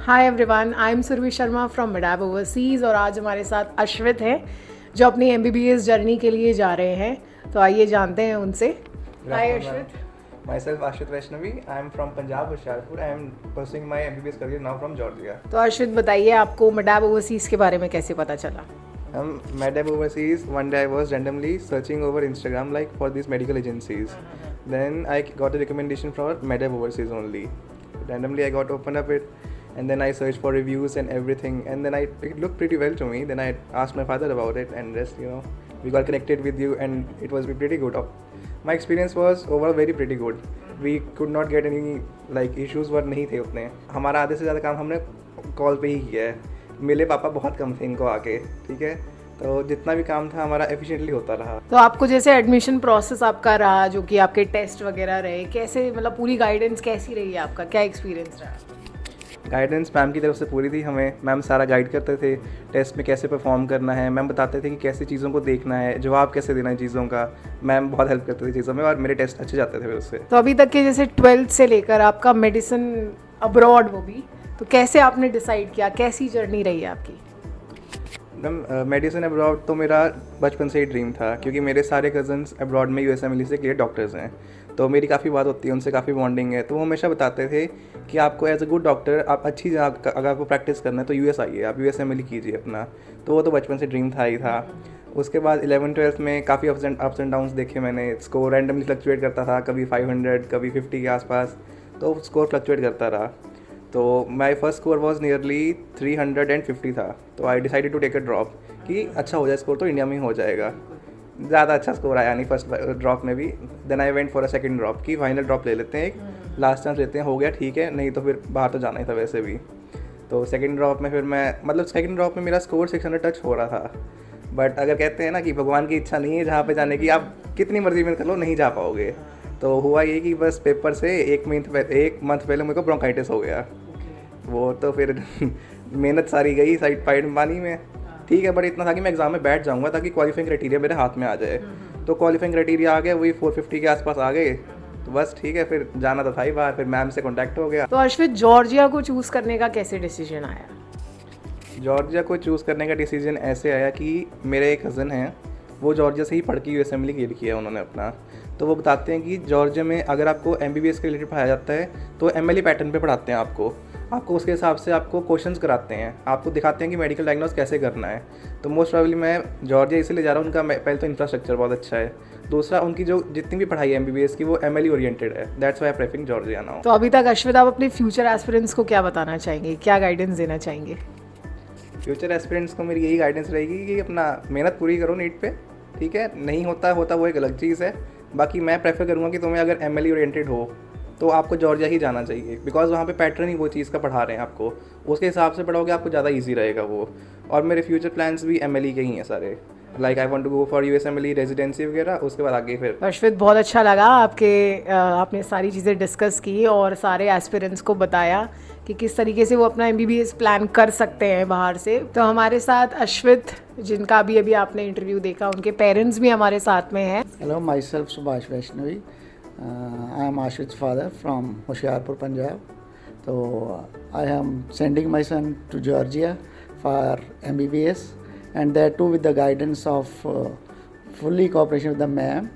Hi everyone, I am Surbhi Sharma from Midab overseas और आज हमारे साथ अश्वित हैं जो अपनी MBBS जर्नी के लिए जा रहे हैं। तो आइए जानते हैं उनसे। हाय अश्वित। Myself Ashwit Vaishnavi. I am from Punjab, Hoshiarpur. I am pursuing my MBBS career now from Georgia. तो अश्वित बताइए, आपको मिडाब ओवरसीज़ के बारे में कैसे पता चला? Medab overseas. One day I was randomly searching over Instagram for these medical agencies. Then I got a recommendation for Medab overseas only. Randomly I got opened up it, and then I searched for reviews and everything, and then it looked pretty well to me. Then I asked my father about it, and just we got connected with you, and it was pretty good. My experience was overall very good. We could not get any issues वर नहीं थे उतने. हमारा आधे से ज़्यादा काम हमने call पे ही किया है. मिले पापा बहुत कम थे इनको आके, ठीक है. तो जितना भी काम था हमारा एफिशिएंटली होता रहा. तो आपको जैसे एडमिशन प्रोसेस आपका रहा, जो कि आपके टेस्ट वगैरह रहे, कैसे मतलब पूरी गाइडेंस कैसी रही है आपका, क्या एक्सपीरियंस रहा? गाइडेंस मैम की तरफ से पूरी थी. हमें मैम सारा गाइड करते थे, टेस्ट में कैसे परफॉर्म करना है. मैम बताते थे कि कैसी चीज़ों को देखना है, जवाब कैसे देना है चीज़ों का. मैम बहुत हेल्प करते थे चीज़ों में और मेरे टेस्ट अच्छे जाते थे फिर उससे. तो अभी तक के जैसे 12th से लेकर आपका मेडिसिन अब्रॉड, वो भी तो कैसे आपने डिसाइड किया, कैसी जर्नी रही है आपकी? मैडम मेडिसिन अब्रॉड तो मेरा बचपन से ही ड्रीम था, क्योंकि मेरे सारे कज़न्स अब्रॉड में USMLE से क्लियर डॉक्टर्स हैं. तो मेरी काफ़ी बात होती है उनसे, काफ़ी बॉन्डिंग है. तो वो हमेशा बताते थे कि आपको एज अ गुड डॉक्टर आप अच्छी जगह अगर आपको प्रैक्टिस करना है तो US आइए, आप USMLE कीजिए अपना. तो वो तो बचपन से ड्रीम था ही था. उसके बाद 11th-12th में काफ़ी अप्स एंड डाउन्स देखे मैंने. स्कोर रैंडमली फ्लक्चुएट करता था, कभी 500 कभी 50 के आसपास. तो स्कोर फ्लक्चुएट करता रहा. तो my first score was nearly 350 था. तो I decided to take a drop कि अच्छा हो जाए स्कोर तो इंडिया में ही हो जाएगा. ज़्यादा अच्छा स्कोर आया नहीं फर्स्ट ड्रॉप में भी. Then I went for a second drop कि फाइनल ड्रॉप ले लेते हैं, एक लास्ट चांस लेते हैं, हो गया ठीक है, नहीं तो फिर बाहर तो जाना ही था वैसे भी. तो सेकंड ड्रॉप में फिर मैं सेकंड ड्रॉप में मेरा स्कोर 600 टच हो रहा था. बट अगर कहते हैं ना कि भगवान की इच्छा नहीं है जहाँ पे जाने की, आप कितनी मर्जी मेहनत कर लो नहीं जा पाओगे. तो हुआ ये कि बस पेपर से एक मंथ पहले मेरे को ब्रोंकाइटिस हो गया. वो तो फिर मेहनत सारी गई साइड पानी में, ठीक है. बट इतना था कि मैं एग्ज़ाम में बैठ जाऊंगा ताकि क्वालिफाइंग क्राइटेरिया मेरे हाथ में आ जाए. तो क्वालिफाइंग क्राइटेरिया आ गया, वही 450 के आसपास आ गए. तो बस ठीक है, फिर जाना तो था ही बाहर. फिर मैम से कॉन्टैक्ट हो गया. तो अश्वित, जॉर्जिया को चूज़ करने का कैसे डिसीजन आया? जॉर्जिया को चूज़ करने का डिसीजन ऐसे आया कि मेरे एक कज़न हैं, वो जॉर्जिया से ही पढ़ के USMLE क्लियर किया उन्होंने अपना. तो वो बताते हैं कि जॉर्जिया में अगर आपको MBBS के रिलेटेड पढ़ाया जाता है तो MLE पैटर्न पे पढ़ाते हैं आपको उसके हिसाब से आपको क्वेश्चंस कराते हैं, आपको दिखाते हैं कि मेडिकल डायग्नोस कैसे करना है. तो मोस्ट प्रोबेबली मैं जॉर्जिया इसलिए जा रहा हूँ, उनका पहले तो इंफ्रास्ट्रक्चर बहुत अच्छा है. दूसरा, उनकी जो जितनी भी पढ़ाई है MBBS की वो MLE ओरिएंटेड है. That's why I preferring Georgia now. तो अभी तक अश्वित, आप अपने फ्यूचर एस्पिरेंट्स को क्या बताना चाहेंगे, क्या गाइडेंस देना चाहेंगे? फ्यूचर एस्पिरेंट्स को मेरी यही गाइडेंस रहेगी कि अपना मेहनत पूरी करो नीट पे, ठीक है. नहीं होता वो एक अलग चीज़ है. बाकी मैं प्रेफर करूँगा कि तुम्हें अगर MLE ओरिएंटेड हो तो आपको जॉर्जिया ही जाना चाहिए, बिकॉज वहाँ पे पैटर्न ही वो चीज़ का पढ़ा रहे हैं आपको. उसके हिसाब से पढ़ोगे आपको ज़्यादा इजी रहेगा वो. और मेरे फ्यूचर प्लान्स भी MLE के ही हैं सारे. I want to go for USMLE residency वगैरह, उसके बाद आगे फिर. अश्वित, बहुत अच्छा लगा आपने सारी चीज़ें डिस्कस की और सारे एस्पिरेंट्स को बताया कि किस तरीके से वो अपना MBBS प्लान कर सकते हैं बाहर से. तो हमारे साथ अश्वित, जिनका अभी आपने इंटरव्यू देखा, उनके पेरेंट्स भी हमारे साथ में हैं. Hello, my self Subhash Vaishnavi. I am Ashwit's father from Hoshiarpur, Punjab. So I am sending my son to Georgia for MBBS, and that too with the guidance of fully cooperation with the ma'am.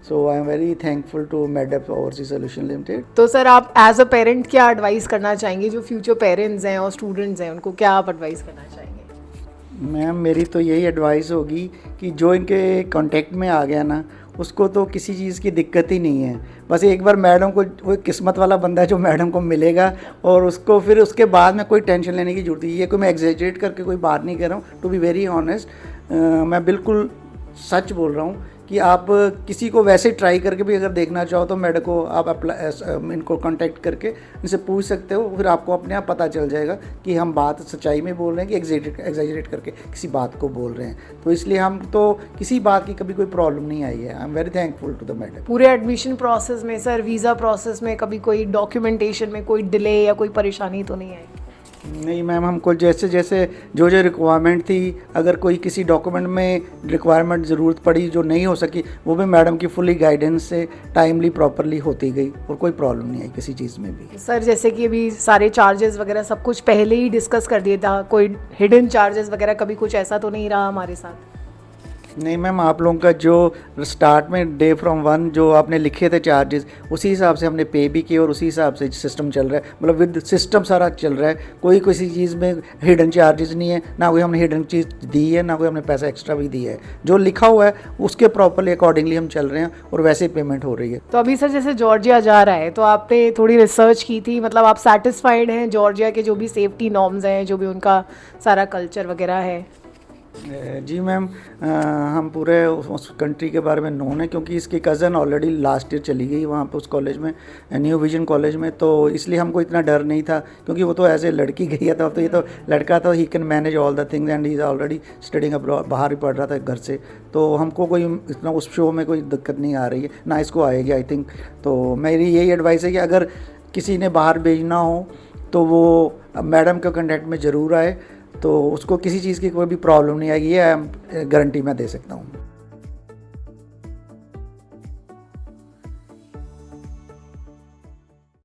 So I am very thankful to Medab Overseas Solution Limited. तो sir, आप as a parent क्या advice करना चाहेंगे, जो future parents हैं और students हैं, उनको क्या आप एडवाइस करना चाहेंगे? मैम, मेरी तो यही एडवाइस होगी कि जो इनके कांटेक्ट में आ गया ना, उसको तो किसी चीज़ की दिक्कत ही नहीं है. बस एक बार मैडम को, वो किस्मत वाला बंदा है जो मैडम को मिलेगा, और उसको फिर उसके बाद में कोई टेंशन लेने की जरूरत नहीं है. कोई मैं एग्जैजरेट करके कोई बात नहीं कर रहा हूँ. टू बी वेरी ऑनेस्ट, मैं बिल्कुल सच बोल रहा हूँ कि आप किसी को वैसे ट्राई करके भी अगर देखना चाहो तो मेरे को आप इनको कांटेक्ट करके इनसे पूछ सकते हो. फिर आपको अपने आप पता चल जाएगा कि हम बात सच्चाई में बोल रहे हैं कि एग्जैजरेट करके किसी बात को बोल रहे हैं. तो इसलिए हम तो किसी बात की कभी कोई प्रॉब्लम नहीं आई है. I am very thankful to the madam. पूरे एडमिशन प्रोसेस में सर, वीज़ा प्रोसेस में कभी कोई डॉक्यूमेंटेशन में कोई डिले या कोई परेशानी तो नहीं आई? नहीं मैम, हमको जैसे जैसे जो जो रिक्वायरमेंट थी, अगर कोई किसी डॉक्यूमेंट में रिक्वायरमेंट ज़रूरत पड़ी जो नहीं हो सकी, वो भी मैडम की फुली गाइडेंस से टाइमली प्रॉपरली होती गई और कोई प्रॉब्लम नहीं आई किसी चीज़ में भी। सर जैसे कि अभी सारे चार्जेस वगैरह सब कुछ पहले ही डिस्कस कर दिया था, कोई हिडन चार्जेस वगैरह कभी कुछ ऐसा तो नहीं रहा हमारे साथ? नहीं मैम, आप लोगों का जो स्टार्ट में डे फ्रॉम 1 जो आपने लिखे थे चार्जेस, उसी हिसाब से हमने पे भी किए और उसी हिसाब से सिस्टम चल रहा है, मतलब विद सिस्टम सारा चल रहा है। कोई किसी चीज़ में हिडन चार्जेस नहीं है, ना कोई हमने हिडन चीज़ दी है, ना कोई हमने पैसा एक्स्ट्रा भी दिया है। जो लिखा हुआ है उसके प्रॉपरली अकॉर्डिंगली हम चल रहे हैं और वैसे ही पेमेंट हो रही है। तो अभी सर जैसे जॉर्जिया जा रहा है तो आपने थोड़ी रिसर्च की थी, मतलब आप सेटिस्फाइड हैं जॉर्जिया के जो भी सेफ्टी नॉर्म्स हैं, जो भी उनका सारा कल्चर वगैरह है? जी मैम, हम पूरे उस कंट्री के बारे में नोन है, क्योंकि इसकी कज़न ऑलरेडी लास्ट ईयर चली गई वहाँ पे उस कॉलेज में, न्यू विजन कॉलेज में, तो इसलिए हमको इतना डर नहीं था, क्योंकि वो तो एज ए लड़की गई है, तो ये तो लड़का तो he can manage all the things and he is already studying abroad, बाहर ही पढ़ रहा था घर से, तो हमको कोई इतना उस शो में कोई दिक्कत नहीं आ रही है, ना इसको आएगी आई थिंक। तो मेरी यही एडवाइस है कि अगर किसी ने बाहर भेजना हो तो वो मैडम के कॉन्टैक्ट में ज़रूर आए, तो उसको किसी चीज़ की कोई भी प्रॉब्लम नहीं आएगी, ये गारंटी मैं दे सकता हूँ।